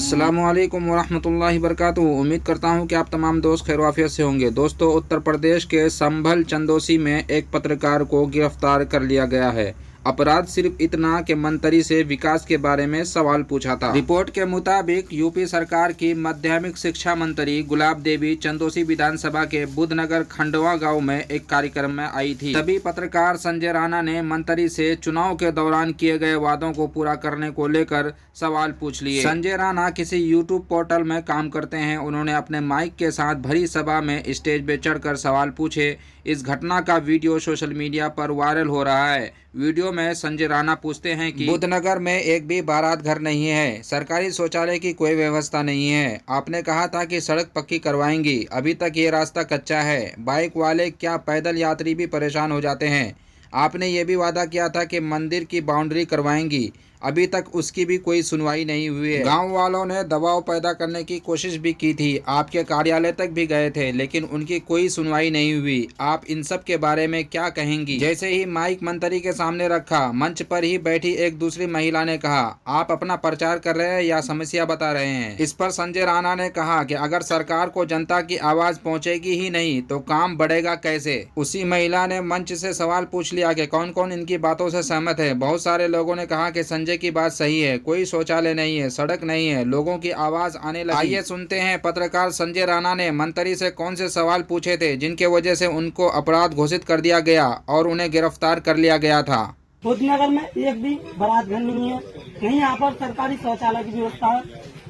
अस्सलामुअलैकुम वरहमतुल्लाहि वबरकातुहू। उम्मीद करता हूँ कि आप तमाम दोस्त खैर वाफियत से होंगे। दोस्तों, उत्तर प्रदेश के संभल चंदौसी में एक पत्रकार को गिरफ्तार कर लिया गया है। अपराध सिर्फ इतना कि मंत्री से विकास के बारे में सवाल पूछा था। रिपोर्ट के मुताबिक यूपी सरकार की माध्यमिक शिक्षा मंत्री गुलाब देवी चंदौसी विधानसभा के बुधनगर खंडवा गांव में एक कार्यक्रम में आई थी। तभी पत्रकार संजय राणा ने मंत्री से चुनाव के दौरान किए गए वादों को पूरा करने को लेकर सवाल पूछ लिए। संजय राणा किसी यूट्यूब पोर्टल में काम करते हैं। उन्होंने अपने माइक के साथ भरी सभा में स्टेज पे चढ़कर सवाल पूछे। इस घटना का वीडियो सोशल मीडिया पर वायरल हो रहा है। वीडियो में संजय राणा पूछते हैं कि बुधनगर में एक भी बारात घर नहीं है, सरकारी शौचालय की कोई व्यवस्था नहीं है। आपने कहा था कि सड़क पक्की करवाएंगी, अभी तक ये रास्ता कच्चा है। बाइक वाले क्या पैदल यात्री भी परेशान हो जाते हैं। आपने ये भी वादा किया था कि मंदिर की बाउंड्री करवाएंगी, अभी तक उसकी भी कोई सुनवाई नहीं हुई है। गांव वालों ने दबाव पैदा करने की कोशिश भी की थी, आपके कार्यालय तक भी गए थे, लेकिन उनकी कोई सुनवाई नहीं हुई। आप इन सब के बारे में क्या कहेंगी? जैसे ही माइक मंत्री के सामने रखा, मंच पर ही बैठी एक दूसरी महिला ने कहा, आप अपना प्रचार कर रहे हैं या समस्या बता रहे हैं? इस पर संजय राणा ने कहा कि अगर सरकार को जनता की आवाज पहुँचेगी ही नहीं तो काम बढ़ेगा कैसे? उसी महिला ने मंच से सवाल पूछ लिया कि कौन कौन इनकी बातों से सहमत है। बहुत सारे लोगों ने कहा कि संजय की बात सही है, कोई शौचालय नहीं है, सड़क नहीं है, लोगों की आवाज आने लगी। आइए सुनते हैं पत्रकार संजय राणा ने मंत्री से कौन से सवाल पूछे थे जिनके वजह से उनको अपराध घोषित कर दिया गया और उन्हें गिरफ्तार कर लिया गया था। बुधनगर में एक भी बारात घर नहीं है, नहीं यहाँ पर सरकारी शौचालय की व्यवस्था है।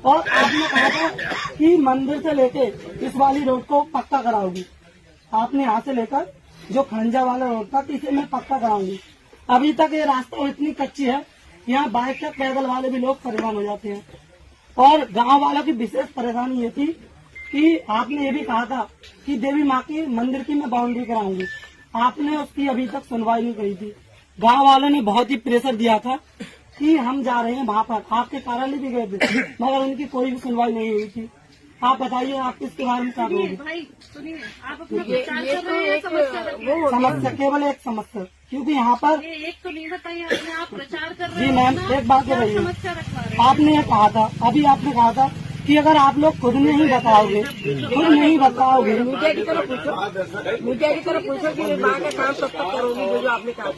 और आपने कहा था कि मंदिर से लेके इस वाली रोड को पक्का कराओगी। आपने यहाँ से लेकर जो खंजा वाला रोड था इसे मैं पक्का कराऊंगी। अभी तक ये रास्ता इतनी कच्ची है, यहाँ बाइक से पैदल वाले भी लोग परेशान हो जाते हैं। और गांव वालों की विशेष परेशानी ये थी कि आपने ये भी कहा था कि देवी माँ की मंदिर की मैं बाउंड्री कराऊंगी। आपने उसकी अभी तक सुनवाई नहीं करी थी। गांव वालों ने बहुत ही प्रेशर दिया था कि हम जा रहे हैं वहाँ पर, आपके कार्यालय भी गए थे, मगर उनकी कोई भी सुनवाई नहीं हुई थी। आप बताइए, आप इसके बारे में क्या कहोगे? समस्या केवल एक समस्या, क्योंकि यहाँ पर एक तो नहीं बताइए, आपने आप प्रचार कर रहे जी मैम, एक बात बताइए, आपने कहा था, अभी आपने कहा था कि अगर आप लोग खुद नहीं बताओगे, मीडिया की तरफ पूछो कि माँ का काम तब तक करोगी जो आपने कहा।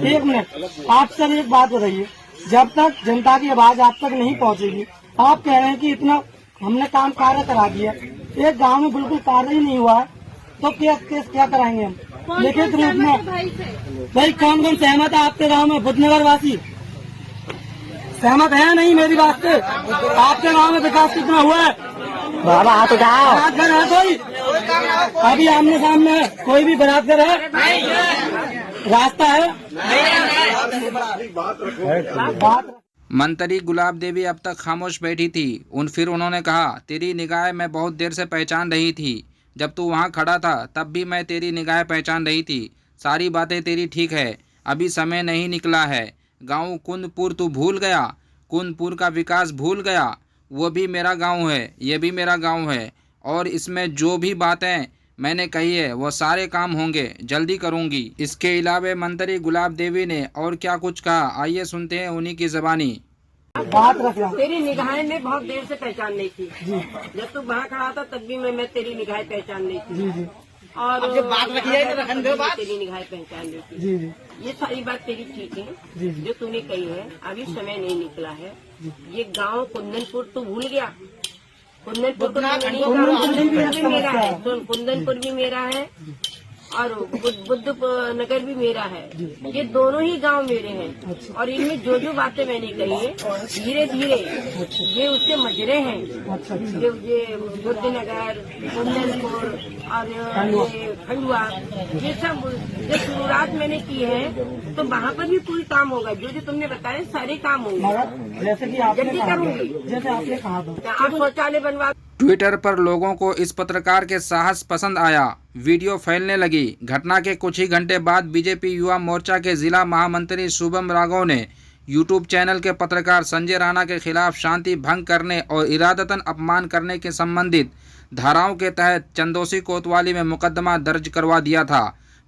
एक मिनट, आप सर एक बात बताइए, जब तक जनता की आवाज आप तक नहीं पहुँचेगी, आप कह रहे हैं कि इतना हमने काम कार्य करा दिया, एक गांव में बिल्कुल कार्य ही नहीं हुआ है, तो क्या कराएंगे हम? लिखित रूप में भाई कौन कौन सहमत है आपके गांव में? बुधनगर वासी सहमत है नहीं मेरी बात से? आपके गांव में विकास कितना हुआ है? बाबा हाथ उठाओ। बरातघर है कोई? अभी आमने सामने है, कोई भी बरातघर है? रास्ता है? बात मंत्री गुलाब देवी अब तक खामोश बैठी थी। फिर उन्होंने कहा, तेरी निगाह मैं बहुत देर से पहचान रही थी। जब तू वहाँ खड़ा था तब भी मैं तेरी निगाह पहचान रही थी। सारी बातें तेरी ठीक है, अभी समय नहीं निकला है। गांव कुंदपुर तू भूल गया, कुंदपुर का विकास भूल गया। वो भी मेरा गांव है, ये भी मेरा गांव है, और इसमें जो भी बातें मैंने कही है वो सारे काम होंगे, जल्दी करूंगी। इसके अलावा मंत्री गुलाब देवी ने और क्या कुछ कहा, आइए सुनते हैं उन्हीं की ज़बानी। बात रखना, तेरी निगाहें में बहुत देर से पहचान नहीं थी। जब तू वहाँ खड़ा था तब भी मैं तेरी निगाहें पहचान नहीं थी। और बात रखिए, तेरी निगाहें पहचान नहीं थी। जी जी, ये सारी बात तेरी ठीक है जो तूने कही है, अभी समय नहीं निकला है। ये गांव कुंदनपुर तू भूल गया? कुंदनपुर भी मेरा है, कुंदनपुर भी मेरा है और बुद्ध नगर भी मेरा है। ये दोनों ही गांव मेरे हैं। और इनमें जो जो बातें मैंने कही है, धीरे धीरे ये उसके मजरे हैं। ये बुद्ध नगर, कुंदनपुर और ये खंडवा, ये सब जो शुरुआत मैंने की है, तो वहाँ पर भी पूरी काम होगा। जो जो तुमने बताया सारे काम होंगे, जैसे कि जल्दी करूंगी। जैसे आपने कहा था आप शौचालय बनवा। ट्विटर पर लोगों को इस पत्रकार के साहस पसंद आया, वीडियो फैलने लगी। घटना के कुछ ही घंटे बाद बीजेपी युवा मोर्चा के जिला महामंत्री शुभम राघव ने यूट्यूब चैनल के पत्रकार संजय राणा के खिलाफ शांति भंग करने और इरादतन अपमान करने के संबंधित धाराओं के तहत चंदौसी कोतवाली में मुकदमा दर्ज करवा दिया था।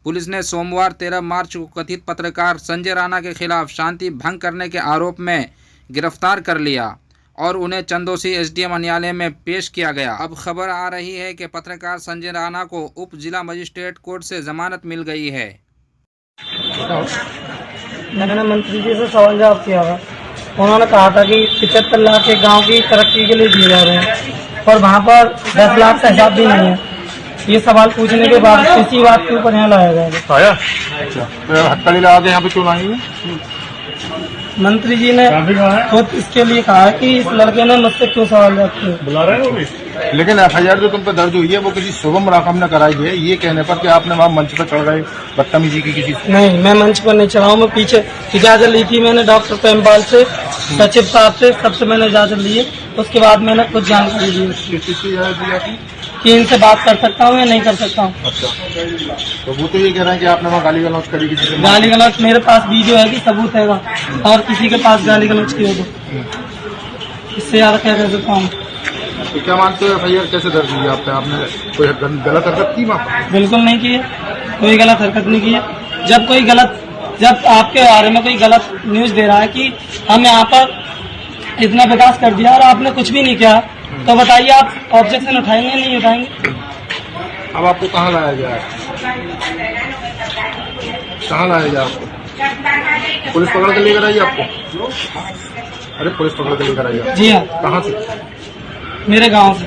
पुलिस ने सोमवार 13 मार्च को कथित पत्रकार संजय राणा के खिलाफ शांति भंग करने के आरोप में गिरफ्तार कर लिया और उन्हें चंदोसी एसडीएम न्यायालय में पेश किया गया। अब खबर आ रही है कि पत्रकार संजय राणा को उप जिला मजिस्ट्रेट कोर्ट से जमानत मिल गई है। मैंने मंत्री जी से सवाल जवाब किया था। उन्होंने कहा था कि 75 लाख एक गांव की तरक्की के लिए दिए जा रहे हैं और वहाँ पर 10 लाख का हिसाब भी नहीं है। ये सवाल पूछने के बाद इसी बात के ऊपर यहाँ लाया गया। आया अच्छा हथकड़ी लगा के यहाँ पे क्यों लाएंगे? मंत्री जी ने खुद इसके लिए कहा है कि इस लड़के ने मुझसे क्यों सवाल जवाब किया। बुला रहे हो? लेकिन FIR जो तुम पे दर्ज हुई है वो किसी शुभम राकम ने कराई है, ये कहने पर कि आपने वहाँ मंच पर चढ़ गए बदतमीजी की किसी से। नहीं, मैं मंच पर नहीं चढ़ा हूँ। मैं पीछे इजाजत ली थी मैंने डॉक्टर प्रेमपाल से, सचिव साहब से, सबसे मैंने इजाजत ली है। उसके बाद मैंने कुछ जानकारी दी किस चीज की इजाजत दी आपने? कि इनसे बात कर सकता हूँ या नहीं कर सकता हूँ। अच्छा, तो वो तो ये कह रहे हैं कि आपने वहाँ गाली गलौज करी किसी से। गाली गलौज मेरे पास वीडियो है कि सबूत है और किसी के पास गाली गलौज की हो तो इससे ज्यादा क्या कर सकता हूँ। तो क्या मानते हो FIR कैसे दर्ज हुई आप पे? आपने कोई गलत हरकत की वहाँ पर? बिल्कुल नहीं की है, कोई गलत हरकत नहीं की है। जब आपके बारे में कोई गलत न्यूज दे रहा है कि हम यहाँ पर इतना विकास कर दिया और आपने कुछ भी नहीं किया, तो बताइए आप ऑब्जेक्शन उठाएंगे नहीं उठाएंगे? अब आपको कहाँ लाया गया है? कहाँ लाया गया आपको? पुलिस पकड़ के लेकर आई आपको? अरे पुलिस पकड़ के लेकर आई? जी हाँ। कहाँ से? मेरे गांव से।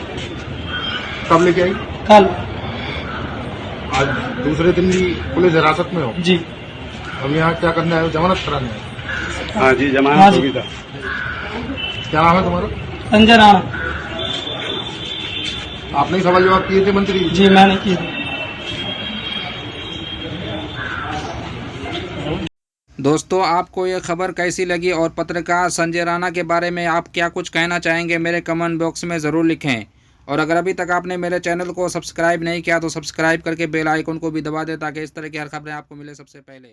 कब लेके आई? कल। आज दूसरे दिन भी पुलिस हिरासत में हो? जी। अब यहाँ क्या करने आए हो? जमानत कराने आए? हाँ जी, जमानत होगी था। क्या नाम है तुम्हारा? संजय राणा। आपने ही सवाल जवाब किए थे मंत्री जी? जी मैंने किए थे। दोस्तों, आपको ये खबर कैसी लगी और पत्रकार संजय राणा के बारे में आप क्या कुछ कहना चाहेंगे मेरे कमेंट बॉक्स में ज़रूर लिखें। और अगर अभी तक आपने मेरे चैनल को सब्सक्राइब नहीं किया तो सब्सक्राइब करके बेल आइकन को भी दबा दें ताकि इस तरह की हर खबरें आपको मिले सबसे पहले।